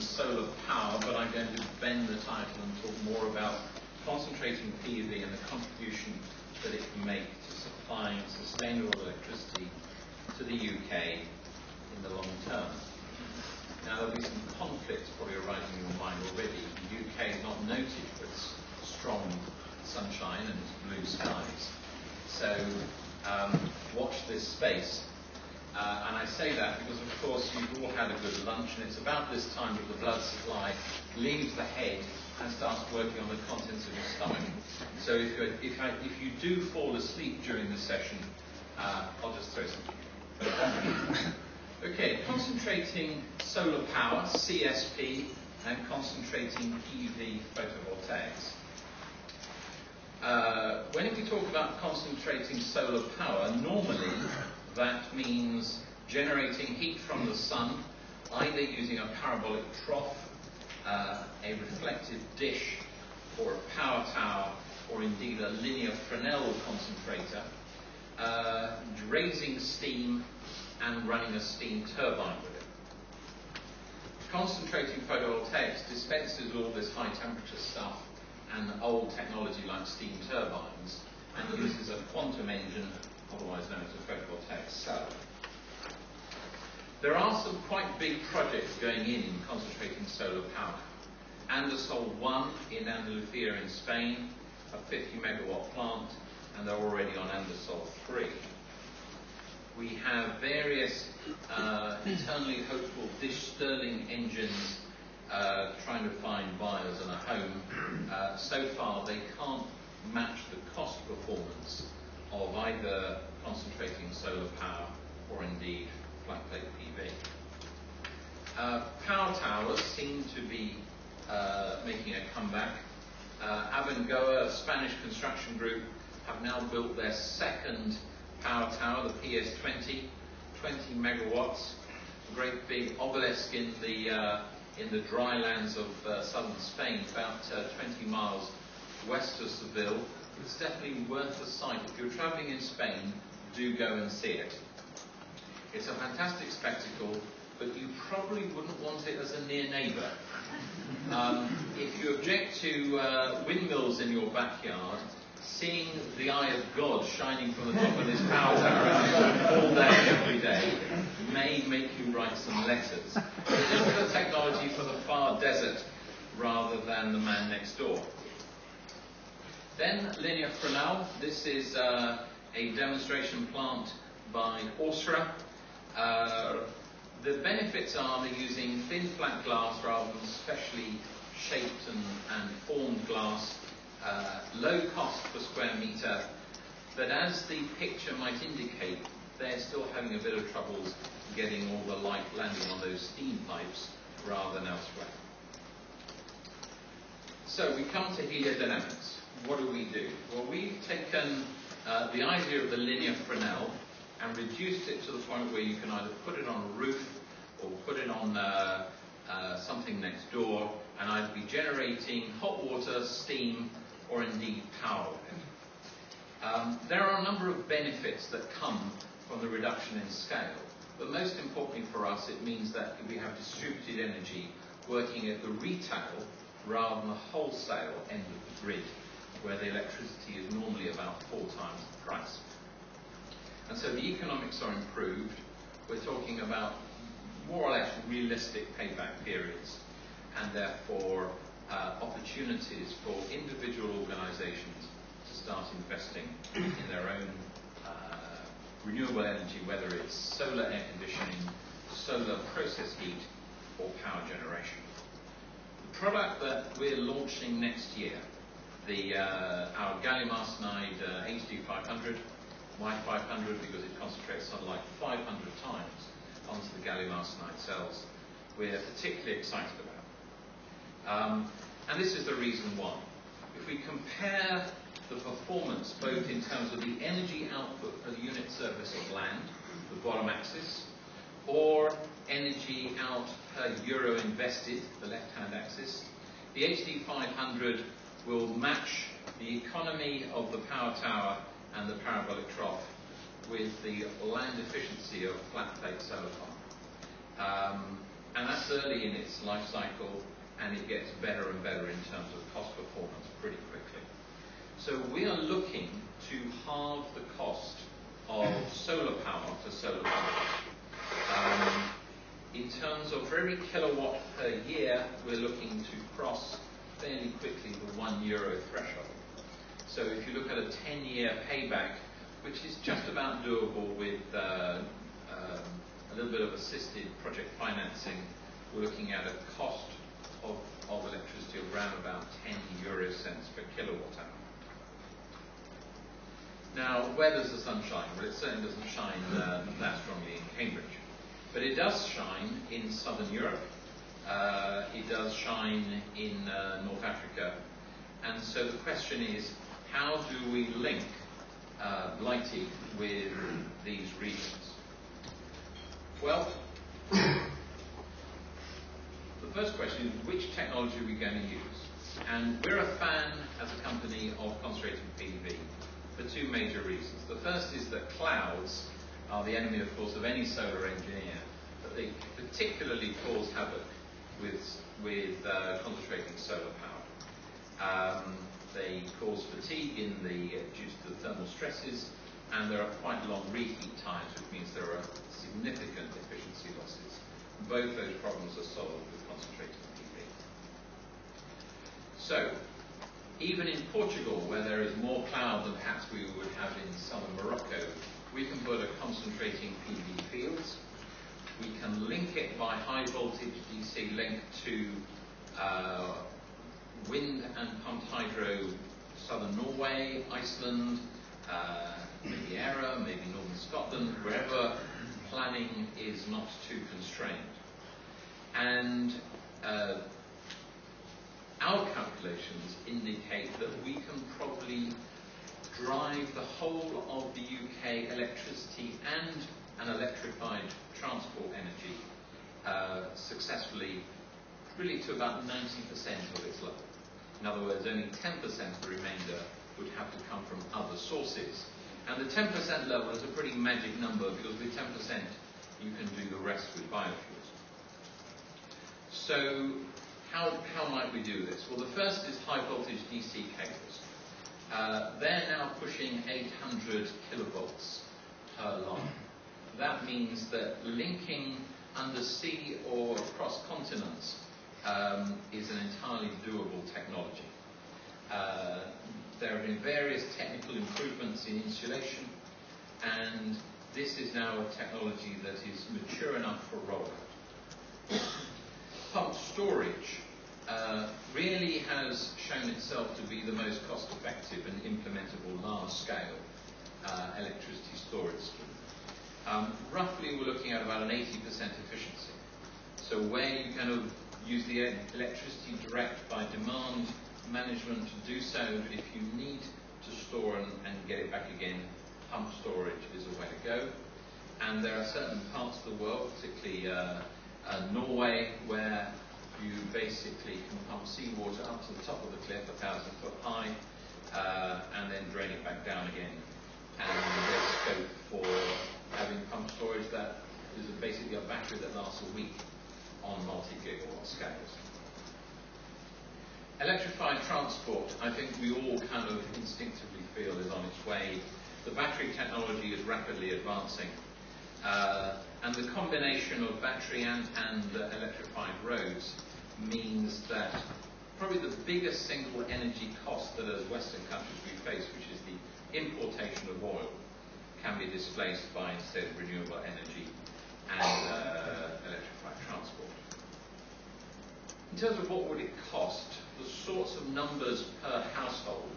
solar power, but I'm going to bend the title and talk more about concentrating PV and the contribution that it can make to supplying sustainable electricity to the UK in the long term. Now, there'll be some conflicts probably arising in your mind already. The UK is not noted for its strong sunshine and its blue skies. So watch this space. And I say that because, of course, you've all had a good lunch, and it's about this time that the blood supply leaves the head and starts working on the contents of your stomach. So if you do fall asleep during this session, I'll just throw something. Okay, concentrating solar power, CSP, and concentrating PV photovoltaics. When we talk about concentrating solar power, normally that means generating heat from the sun, either using a parabolic trough, a reflective dish, or a power tower, or indeed a linear Fresnel concentrator, raising steam and running a steam turbine with it. Concentrating photovoltaics dispenses all this high temperature stuff and old technology like steam turbines, and uses a quantum engine, otherwise known as a photovoltaic cell. There are some quite big projects going in concentrating solar power. Andesol 1 in Andalusia in Spain, a 50 megawatt plant, and they're already on Andesol 3. We have various eternally hopeful Stirling engines trying to find buyers and a home. So far, they can't match the cost performance of either concentrating solar power or indeed flat plate PV. Power towers seem to be making a comeback. Abengoa, a Spanish construction group, have now built their second power tower, the PS20, 20 megawatts, a great big obelisk in the dry lands of southern Spain, about 20 miles west of Seville. It's definitely worth a sight. If you're travelling in Spain, do go and see it. It's a fantastic spectacle, but you probably wouldn't want it as a near neighbour. If you object to windmills in your backyard, seeing the eye of God shining from the top of this power tower all day, every day, may make you write some letters. It's just the technology for the far desert rather than the man next door. Then linear Fresnel. This is a demonstration plant by Austria. The benefits are they're using thin flat glass rather than specially shaped and formed glass. Low cost per square metre, but as the picture might indicate, they're still having a bit of troubles getting all the light landing on those steam pipes rather than elsewhere. So we come to heliodynamics. What do? Well, we've taken the idea of the linear Fresnel and reduced it to the point where you can either put it on a roof or put it on something next door and either be generating hot water, steam, or indeed power with it. There are a number of benefits that come from the reduction in scale, but most importantly for us, it means that we have distributed energy working at the retail rather than the wholesale end of the grid, where the electricity is normally about 4 times the price. And so the economics are improved. We're talking about more or less realistic payback periods, and therefore opportunities for individual organisations to start investing in their own renewable energy, whether it's solar air conditioning, solar process heat, or power generation. The product that we're launching next year, our gallium arsenide HD500, why 500? Because it concentrates sunlight 500 times onto the gallium arsenide cells, we're particularly excited about. And this is the reason why. If we compare the performance both in terms of the energy output per unit surface of land, the bottom axis, or energy out per euro invested, the left-hand axis, the HD500 will match the economy of the power tower and the parabolic trough with the land efficiency of flat plate solar farm. And that's early in its life cycle, and it gets better and better in terms of cost performance pretty quickly. So we are looking to halve the cost of solar power for solar panels. In terms of for every kilowatt per year, we're looking to cross fairly quickly the €1 threshold. So if you look at a 10-year payback, which is just about doable with a little bit of assisted project financing, we're looking at a cost of electricity of around about 10 euro cents per kilowatt hour. Now, where does the sun shine? Well, it certainly doesn't shine that strongly in Cambridge. But it does shine in southern Europe. It does shine in North Africa. And so the question is, how do we link Blighty with these regions? Well, the first question is, which technology are we going to use? And we're a fan, as a company, of concentrated PV for two major reasons. The first is that clouds are the enemy, of course, of any solar engineer, but they particularly cause havoc with concentrating solar power. They cause fatigue due to the thermal stresses, and there are quite long reheat times, which means there are significant efficiency losses. Both those problems are solved with concentrated PV. So, even in Portugal, where there is more cloud than perhaps we would have in southern Morocco, we can put a concentrating PV fields. We can link it by high voltage DC link to wind and pumped hydro, southern Norway, Iceland, maybe Era, maybe northern Scotland, wherever planning is not too constrained. And our calculations indicate that we can probably drive the whole of the UK electricity and an electrified transport energy successfully, really to about 90% of its level. In other words, only 10% of the remainder would have to come from other sources. And the 10% level is a pretty magic number, because with 10% you can do the rest with biofuels. So how might we do this? Well, the first is high voltage DC cables. They're now pushing 800 kilovolts per line. That means that linking undersea or across continents is an entirely doable technology. There have been various technical improvements in insulation, and this is now a technology that is mature enough for rollout. Pumped storage really has shown itself to be the most cost-effective and implementable large-scale electricity storage scheme. Roughly, we're looking at about an 80% efficiency. So where you kind of use the electricity direct by demand management to do so, but if you need to store and get it back again, pump storage is a way to go. And there are certain parts of the world, particularly Norway, where you basically can pump seawater up to the top of the cliff, 1,000 foot high, and then drain it back down again. And there's scope for having pump storage that is basically a battery that lasts a week on multi-gigawatt scales. Electrified transport, I think we all kind of instinctively feel is on its way. The battery technology is rapidly advancing. And the combination of battery and electrified roads means that probably the biggest single energy cost that as Western countries we face, which is the importation of oil, can be displaced by instead renewable energy and electrified transport. In terms of what would it cost, the sorts of numbers per household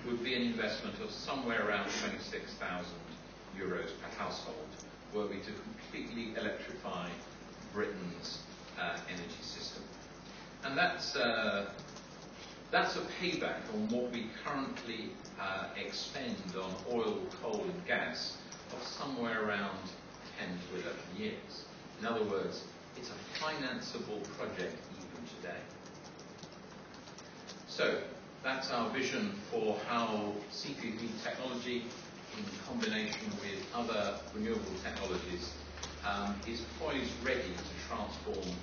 would be an investment of somewhere around €26,000 per household, were we to completely electrify Britain's energy system. And that's a payback on what we currently expend on oil, coal and gas of somewhere around 10 to 11 years. In other words, it's a financeable project even today. So that's our vision for how CPV technology, in combination with other renewable technologies, is poised ready to transform